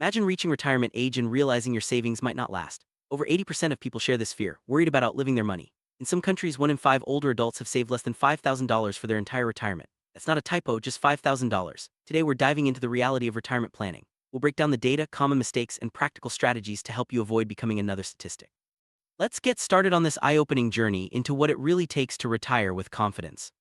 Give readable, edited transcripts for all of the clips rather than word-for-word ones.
Imagine reaching retirement age and realizing your savings might not last. Over 80% of people share this fear, worried about outliving their money. In some countries, 1 in 5 older adults have saved less than $5,000 for their entire retirement. That's not a typo, just $5,000. Today, we're diving into the reality of retirement planning. We'll break down the data, common mistakes, and practical strategies to help you avoid becoming another statistic. Let's get started on this eye-opening journey into what it really takes to retire with confidence.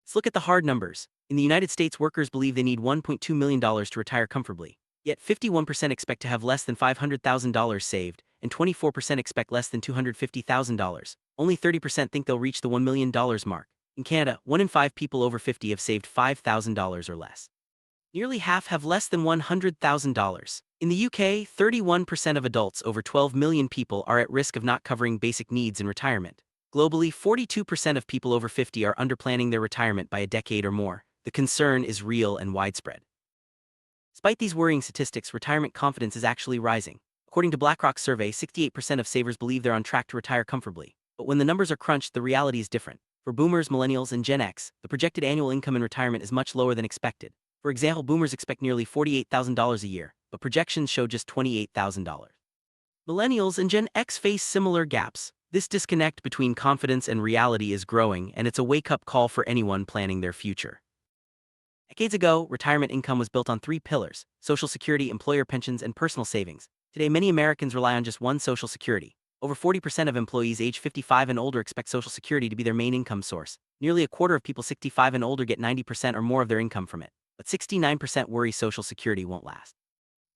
Let's look at the hard numbers. In the United States, workers believe they need $1.2 million to retire comfortably. Yet 51% expect to have less than $500,000 saved, and 24% expect less than $250,000. Only 30% think they'll reach the $1 million mark. In Canada, 1 in 5 people over 50 have saved $5,000 or less. Nearly half have less than $100,000. In the UK, 31% of adults over 12 million people are at risk of not covering basic needs in retirement. Globally, 42% of people over 50 are underplanning their retirement by a decade or more. The concern is real and widespread. Despite these worrying statistics, retirement confidence is actually rising. According to BlackRock's survey, 68% of savers believe they're on track to retire comfortably. But when the numbers are crunched, the reality is different. For boomers, millennials, and Gen X, the projected annual income in retirement is much lower than expected. For example, boomers expect nearly $48,000 a year, but projections show just $28,000. Millennials and Gen X face similar gaps. This disconnect between confidence and reality is growing, and it's a wake-up call for anyone planning their future. Decades ago, retirement income was built on 3 pillars: Social Security, employer pensions, and personal savings. Today, many Americans rely on just one Social Security. Over 40% of employees age 55 and older expect Social Security to be their main income source. Nearly a quarter of people 65 and older get 90% or more of their income from it. But 69% worry Social Security won't last.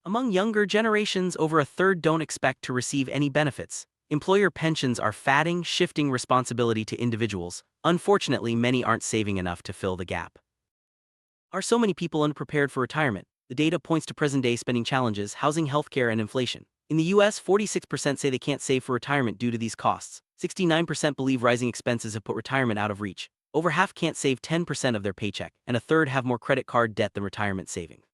Among younger generations, over a third don't expect to receive any benefits. Employer pensions are fatting, shifting responsibility to individuals. Unfortunately, many aren't saving enough to fill the gap. Are so many people unprepared for retirement? The data points to present-day spending challenges: housing, healthcare, and inflation. In the US, 46% say they can't save for retirement due to these costs. 69% believe rising expenses have put retirement out of reach. Over half can't save 10% of their paycheck, and a third have more credit card debt than retirement savings.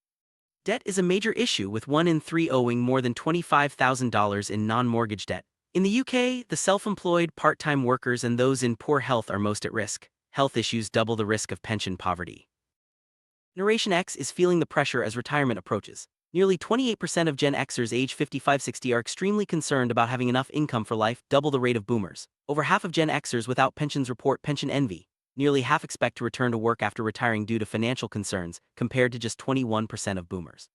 Debt is a major issue, with 1 in 3 owing more than $25,000 in non-mortgage debt. In the UK, the self-employed, part-time workers, and those in poor health are most at risk. Health issues double the risk of pension poverty. Generation X is feeling the pressure as retirement approaches. Nearly 28% of Gen Xers age 55-60 are extremely concerned about having enough income for life, double the rate of boomers. Over half of Gen Xers without pensions report pension envy. Nearly half expect to return to work after retiring due to financial concerns, compared to just 21% of boomers.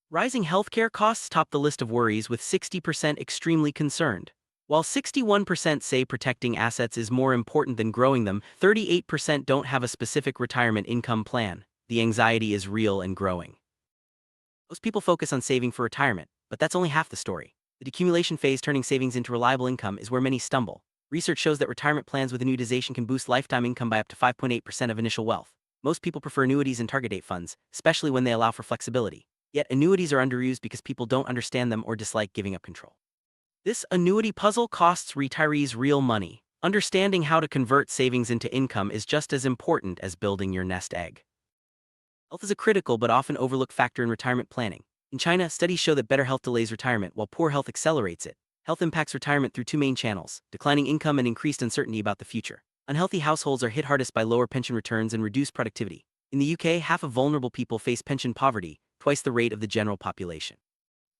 Rising healthcare costs top the list of worries, with 60% extremely concerned. While 61% say protecting assets is more important than growing them, 38% don't have a specific retirement income plan. The anxiety is real and growing. Most people focus on saving for retirement, but that's only half the story. The decumulation phase, turning savings into reliable income, is where many stumble. Research shows that retirement plans with annuitization can boost lifetime income by up to 5.8% of initial wealth. Most people prefer annuities and target date funds, especially when they allow for flexibility. Yet annuities are underused because people don't understand them or dislike giving up control. This annuity puzzle costs retirees real money. Understanding how to convert savings into income is just as important as building your nest egg. Health is a critical but often overlooked factor in retirement planning. In China, studies show that better health delays retirement while poor health accelerates it. Health impacts retirement through 2 main channels: declining income and increased uncertainty about the future. Unhealthy households are hit hardest by lower pension returns and reduced productivity. In the UK, half of vulnerable people face pension poverty, twice the rate of the general population.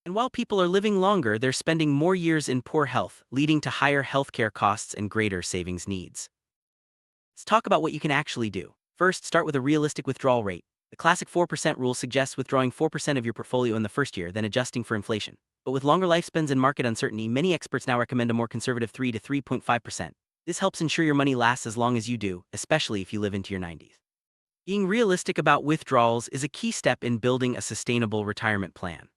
And while people are living longer, they're spending more years in poor health, leading to higher healthcare costs and greater savings needs. Let's talk about what you can actually do. First, start with a realistic withdrawal rate. The classic 4% rule suggests withdrawing 4% of your portfolio in the first year, then adjusting for inflation. But with longer lifespans and market uncertainty, many experts now recommend a more conservative 3 to 3.5%. This helps ensure your money lasts as long as you do, especially if you live into your 90s. Being realistic about withdrawals is a key step in building a sustainable retirement plan.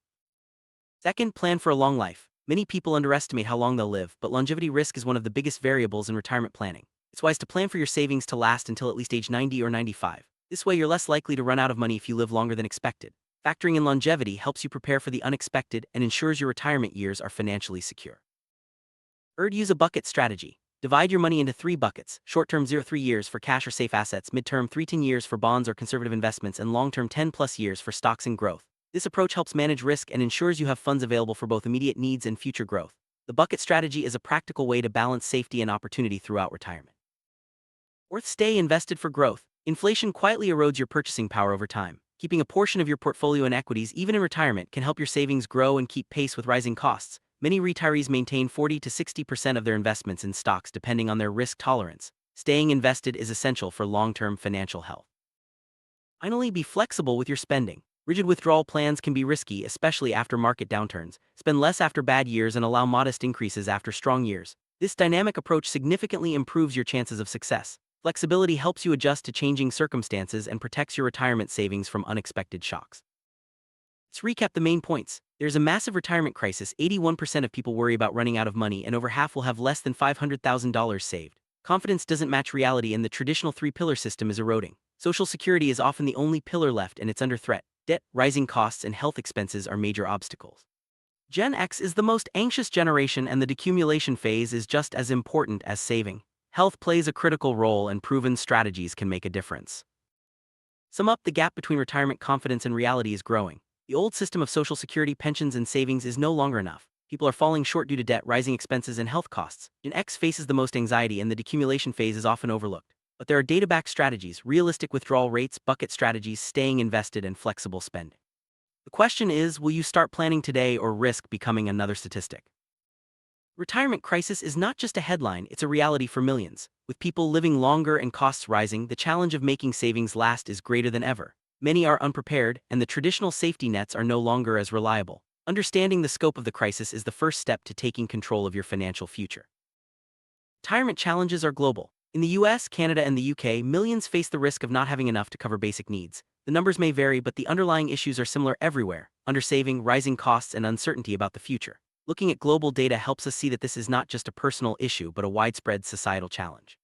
Second, plan for a long life. Many people underestimate how long they'll live, but longevity risk is one of the biggest variables in retirement planning. It's wise to plan for your savings to last until at least age 90 or 95. This way, you're less likely to run out of money if you live longer than expected. Factoring in longevity helps you prepare for the unexpected and ensures your retirement years are financially secure. Third, use a bucket strategy. Divide your money into 3 buckets: short-term 0-3 years for cash or safe assets, mid-term 3-10 years for bonds or conservative investments, and long-term 10+ years for stocks and growth. This approach helps manage risk and ensures you have funds available for both immediate needs and future growth. The bucket strategy is a practical way to balance safety and opportunity throughout retirement. Fourth, stay invested for growth. Inflation quietly erodes your purchasing power over time. Keeping a portion of your portfolio in equities, even in retirement, can help your savings grow and keep pace with rising costs. Many retirees maintain 40 to 60% of their investments in stocks depending on their risk tolerance. Staying invested is essential for long-term financial health. Finally, be flexible with your spending. Rigid withdrawal plans can be risky, especially after market downturns. Spend less after bad years and allow modest increases after strong years. This dynamic approach significantly improves your chances of success. Flexibility helps you adjust to changing circumstances and protects your retirement savings from unexpected shocks. Let's recap the main points. There's a massive retirement crisis. 81% of people worry about running out of money, and over half will have less than $500,000 saved. Confidence doesn't match reality, and the traditional three-pillar system is eroding. Social Security is often the only pillar left, and it's under threat. Debt, rising costs, and health expenses are major obstacles. Gen X is the most anxious generation, and the decumulation phase is just as important as saving. Health plays a critical role, and proven strategies can make a difference. Sum up, the gap between retirement confidence and reality is growing. The old system of Social Security, pensions, and savings is no longer enough. People are falling short due to debt, rising expenses, and health costs. Gen X faces the most anxiety, and the decumulation phase is often overlooked. But there are data-backed strategies, realistic withdrawal rates, bucket strategies, staying invested, and flexible spending. The question is, will you start planning today or risk becoming another statistic? Retirement crisis is not just a headline, it's a reality for millions. With people living longer and costs rising, the challenge of making savings last is greater than ever. Many are unprepared, and the traditional safety nets are no longer as reliable. Understanding the scope of the crisis is the first step to taking control of your financial future. Retirement challenges are global. In the US, Canada, and the UK, millions face the risk of not having enough to cover basic needs. The numbers may vary, but the underlying issues are similar everywhere: undersaving, rising costs, and uncertainty about the future. Looking at global data helps us see that this is not just a personal issue but a widespread societal challenge.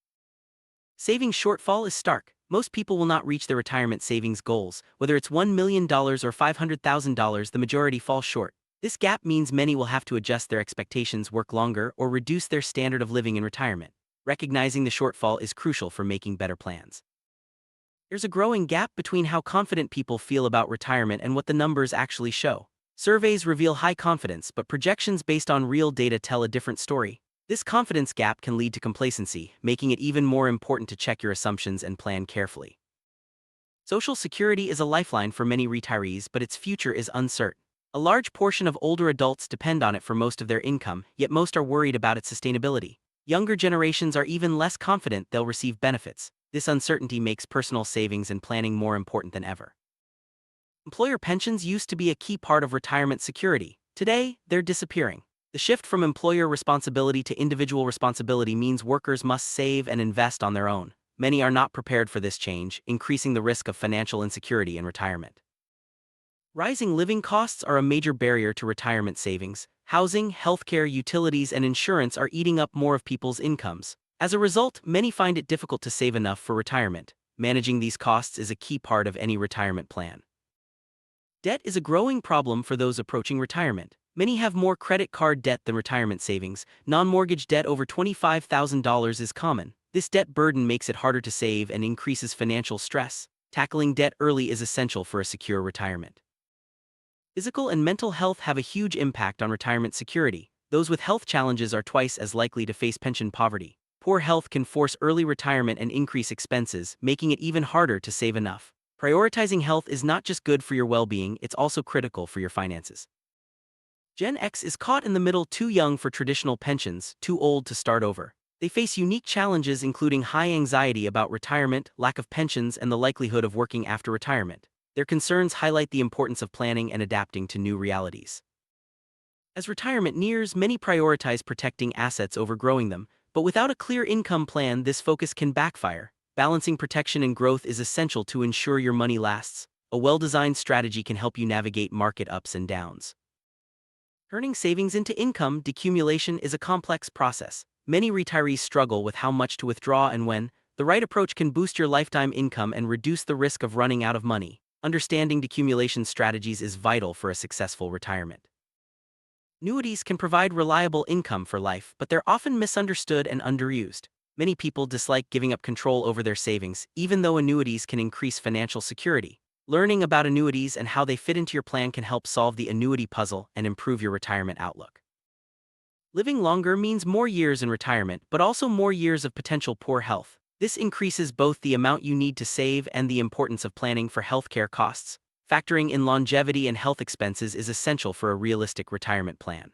Savings shortfall is stark. Most people will not reach their retirement savings goals. Whether it's $1 million or $500,000, the majority fall short. This gap means many will have to adjust their expectations, work longer, or reduce their standard of living in retirement. Recognizing the shortfall is crucial for making better plans. There's a growing gap between how confident people feel about retirement and what the numbers actually show. Surveys reveal high confidence, but projections based on real data tell a different story. This confidence gap can lead to complacency, making it even more important to check your assumptions and plan carefully. Social Security is a lifeline for many retirees, but its future is uncertain. A large portion of older adults depend on it for most of their income, yet most are worried about its sustainability. Younger generations are even less confident they'll receive benefits. This uncertainty makes personal savings and planning more important than ever. Employer pensions used to be a key part of retirement security. Today, they're disappearing. The shift from employer responsibility to individual responsibility means workers must save and invest on their own. Many are not prepared for this change, increasing the risk of financial insecurity in retirement. Rising living costs are a major barrier to retirement savings. Housing, healthcare, utilities, and insurance are eating up more of people's incomes. As a result, many find it difficult to save enough for retirement. Managing these costs is a key part of any retirement plan. Debt is a growing problem for those approaching retirement. Many have more credit card debt than retirement savings. Non-mortgage debt over $25,000 is common. This debt burden makes it harder to save and increases financial stress. Tackling debt early is essential for a secure retirement. Physical and mental health have a huge impact on retirement security. Those with health challenges are twice as likely to face pension poverty. Poor health can force early retirement and increase expenses, making it even harder to save enough. Prioritizing health is not just good for your well-being, it's also critical for your finances. Gen X is caught in the middle: too young for traditional pensions, too old to start over. They face unique challenges including high anxiety about retirement, lack of pensions, and the likelihood of working after retirement. Their concerns highlight the importance of planning and adapting to new realities. As retirement nears, many prioritize protecting assets over growing them, but without a clear income plan, this focus can backfire. Balancing protection and growth is essential to ensure your money lasts. A well-designed strategy can help you navigate market ups and downs. Turning savings into income, decumulation is a complex process. Many retirees struggle with how much to withdraw and when. The right approach can boost your lifetime income and reduce the risk of running out of money. Understanding decumulation strategies is vital for a successful retirement. Annuities can provide reliable income for life, but they're often misunderstood and underused. Many people dislike giving up control over their savings, even though annuities can increase financial security. Learning about annuities and how they fit into your plan can help solve the annuity puzzle and improve your retirement outlook. Living longer means more years in retirement, but also more years of potential poor health. This increases both the amount you need to save and the importance of planning for healthcare costs. Factoring in longevity and health expenses is essential for a realistic retirement plan.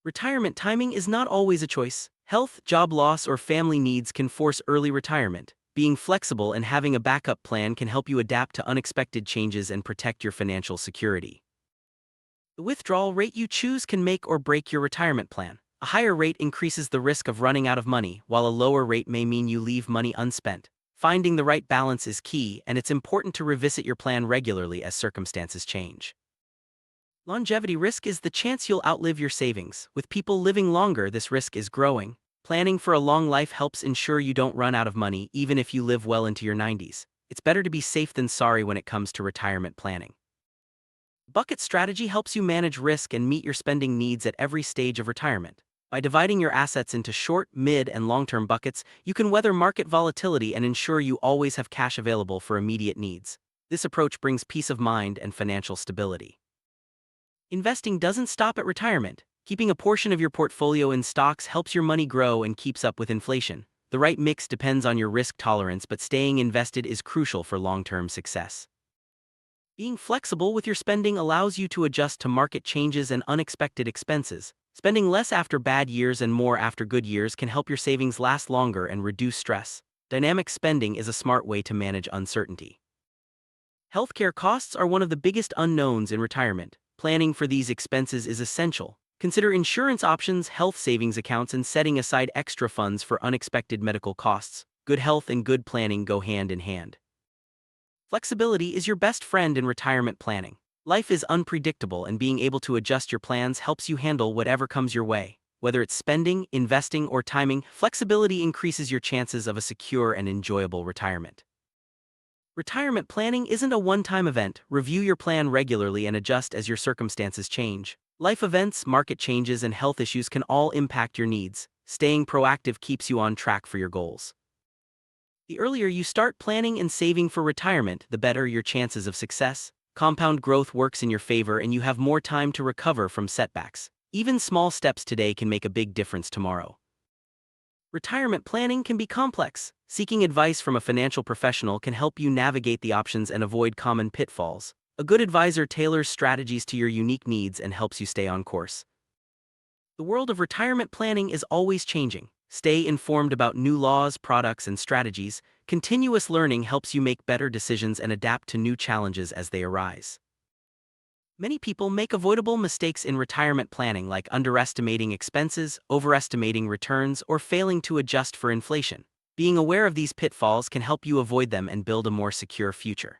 Retirement timing is not always a choice. Health, job loss, or family needs can force early retirement. Being flexible and having a backup plan can help you adapt to unexpected changes and protect your financial security. The withdrawal rate you choose can make or break your retirement plan. A higher rate increases the risk of running out of money, while a lower rate may mean you leave money unspent. Finding the right balance is key, and it's important to revisit your plan regularly as circumstances change. Longevity risk is the chance you'll outlive your savings. With people living longer, this risk is growing. Planning for a long life helps ensure you don't run out of money even if you live well into your 90s. It's better to be safe than sorry when it comes to retirement planning. Bucket strategy helps you manage risk and meet your spending needs at every stage of retirement. By dividing your assets into short, mid, and long-term buckets, you can weather market volatility and ensure you always have cash available for immediate needs. This approach brings peace of mind and financial stability. Investing doesn't stop at retirement. Keeping a portion of your portfolio in stocks helps your money grow and keeps up with inflation. The right mix depends on your risk tolerance, but staying invested is crucial for long-term success. Being flexible with your spending allows you to adjust to market changes and unexpected expenses. Spending less after bad years and more after good years can help your savings last longer and reduce stress. Dynamic spending is a smart way to manage uncertainty. Healthcare costs are one of the biggest unknowns in retirement. Planning for these expenses is essential. Consider insurance options, health savings accounts, and setting aside extra funds for unexpected medical costs. Good health and good planning go hand in hand. Flexibility is your best friend in retirement planning. Life is unpredictable, and being able to adjust your plans helps you handle whatever comes your way. Whether it's spending, investing, or timing, flexibility increases your chances of a secure and enjoyable retirement. Retirement planning isn't a one-time event. Review your plan regularly and adjust as your circumstances change. Life events, market changes, and health issues can all impact your needs. Staying proactive keeps you on track for your goals. The earlier you start planning and saving for retirement, the better your chances of success. Compound growth works in your favor, and you have more time to recover from setbacks. Even small steps today can make a big difference tomorrow. Retirement planning can be complex. Seeking advice from a financial professional can help you navigate the options and avoid common pitfalls. A good advisor tailors strategies to your unique needs and helps you stay on course. The world of retirement planning is always changing. Stay informed about new laws, products, and strategies. Continuous learning helps you make better decisions and adapt to new challenges as they arise. Many people make avoidable mistakes in retirement planning, like underestimating expenses, overestimating returns, or failing to adjust for inflation. Being aware of these pitfalls can help you avoid them and build a more secure future.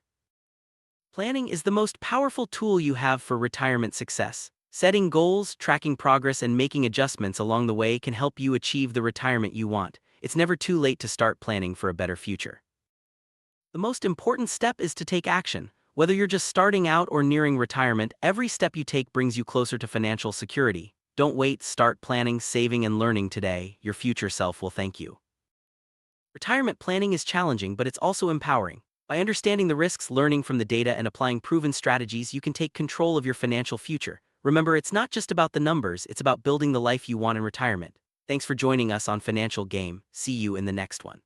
Planning is the most powerful tool you have for retirement success. Setting goals, tracking progress, and making adjustments along the way can help you achieve the retirement you want. It's never too late to start planning for a better future. The most important step is to take action. Whether you're just starting out or nearing retirement, every step you take brings you closer to financial security. Don't wait, start planning, saving, and learning today. Your future self will thank you. Retirement planning is challenging, but it's also empowering. By understanding the risks, learning from the data, and applying proven strategies, you can take control of your financial future. Remember, it's not just about the numbers, it's about building the life you want in retirement. Thanks for joining us on Financial Game. See you in the next one.